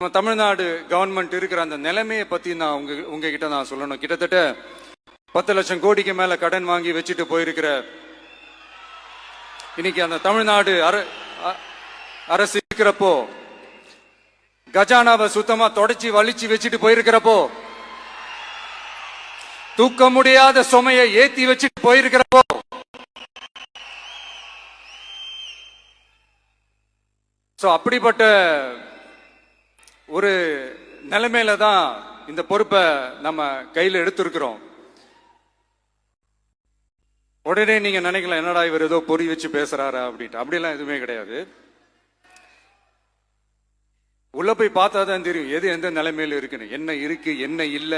நம்ம தமிழ்நாடு கவர்மெண்ட் இருக்கிற அந்த நிலைமையை பத்தி நான் உங்ககிட்ட நான் சொல்லணும். கிட்டத்தட்ட 10 லட்சம் கோடிக்கு மேல கடன் வாங்கி வச்சுட்டு போயிருக்கிற இன்னைக்கு அந்த தமிழ்நாடு அரசு இருக்கிறப்போ, கஜானாவை சுத்தமா தொடச்சி வலிச்சு வச்சுட்டு போயிருக்கிறப்போ, தூக்க முடியாத சுமையை ஏத்தி வச்சுட்டு போயிருக்கிறப்போ, அப்படிப்பட்ட ஒரு நிலைமையில தான் இந்த பொறுப்பை நம்ம கையில் எடுத்திருக்கிறோம். உடனே நீங்க நினைக்கலாம், என்னடா இவர் ஏதோ பொறி வச்சு பேசுறாரா அப்படின்ட்டு. அப்படிலாம் எதுவுமே கிடையாது. உள்ள போய் பார்த்தா தான் தெரியும் எது எந்த நிலைமையில இருக்குன்னு, என்ன இருக்கு என்ன இல்ல,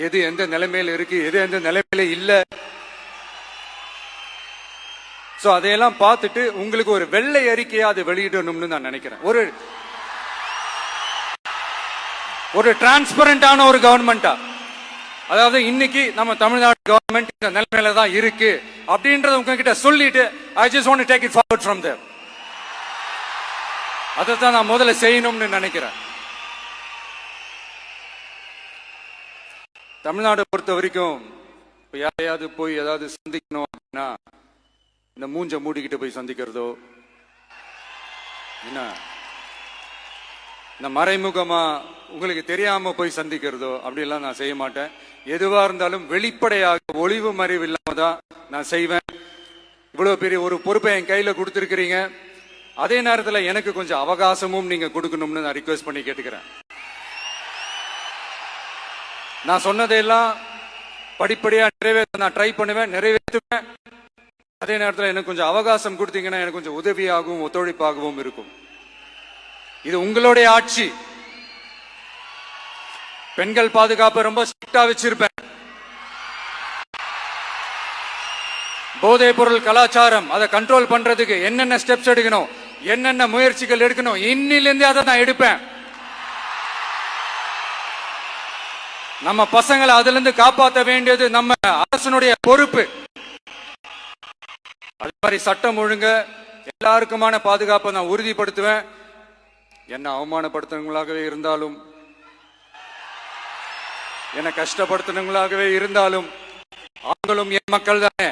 எது எந்த நிலைமையில இருக்கு எது எந்த நிலைமையில இல்ல. அதையெல்லாம் பார்த்துட்டு உங்களுக்கு ஒரு வெள்ளை அறிக்கையா அதை வெளியிடணும்னு நான் நினைக்கிறேன். ஒரு டிரான்ஸ்பரண்டான ஒரு கவர்மெண்டா, அதாவது இன்னைக்கு நம்ம தமிழ்நாடு கவர்மெண்ட் இந்த நிலைமையில தான் இருக்கு அப்படின்றத உங்ககிட்ட சொல்லிட்டு I just want to take it forward from there. அதைத்தான் நான் முதல்ல செய்யணும்னு நினைக்கிறேன். தமிழ்நாடு பொறுத்த வரைக்கும் யாரையாவது போய் ஏதாவது சந்திக்கணும் அப்படின்னா இந்த மூஞ்ச மூடிக்கிட்டு போய் சந்திக்கிறதோ, என்ன இந்த மறைமுகமா உங்களுக்கு தெரியாம போய் சந்திக்கிறதோ அப்படிலாம் நான் செய்ய மாட்டேன். எதுவா இருந்தாலும் வெளிப்படையாக ஒளிவு மறைவு இல்லாம தான் நான் செய்வேன். இவ்வளவு பெரிய ஒரு பொறுப்பை என் கையில கொடுத்திருக்கிறீங்க, அதே நேரத்தில் எனக்கு கொஞ்சம் அவகாசமும் நீங்க கொடுக்கணும்னு நான் ரிக்வெஸ்ட் பண்ணி கேட்டுக்கிறேன். நான் சொன்னதையெல்லாம் படிப்படியா நிறைவேற்ற நான் ட்ரை பண்ணுவேன், நிறைவேற்றுவேன். அதே நேரத்தில் எனக்கு கொஞ்சம் அவகாசம் கொடுத்தீங்கன்னா எனக்கு கொஞ்சம் உதவியாகவும் ஒத்துழைப்பாகவும் இருக்கும். இது உங்களுடைய ஆட்சி. பெண்கள் பாதுகாப்பை ரொம்ப ஸ்ட்ரிக்டா வச்சிருப்பேன். போதைப் பொருள் கலாச்சாரம் அதை கண்ட்ரோல் பண்றதுக்கு என்னென்ன ஸ்டெப்ஸ் எடுக்கணும், என்னென்ன முயற்சிகள் எடுக்கணும், இன்னிலிருந்தே அதை நான் எடுப்பேன். நம்ம பசங்களை அதுல இருந்து காப்பாற்ற வேண்டியது நம்ம அரசனுடைய பொறுப்பு. அது மாதிரி சட்டம் ஒழுங்க எல்லாருக்குமான பாதுகாப்பை நான் உறுதிப்படுத்துவேன். என்ன அவமானப்படுத்தினவங்களாகவே இருந்தாலும், என்ன கஷ்டப்படுத்தினவங்களாகவே இருந்தாலும், அவங்களும் என் மக்கள் தானே.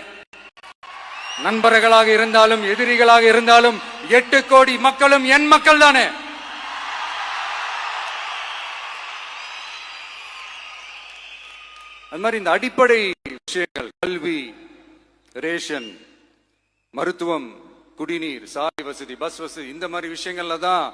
நண்பர்களாக இருந்தாலும் எதிரிகளாக இருந்தாலும் 8 கோடி மக்களும் என் மக்கள் தானே. அது மாதிரி இந்த அடிப்படை விஷயங்கள், கல்வி, ரேஷன், மருத்துவம், குடிநீர், சாலை வசதி, பஸ் வசதி, இந்த மாதிரி விஷயங்கள்ல தான்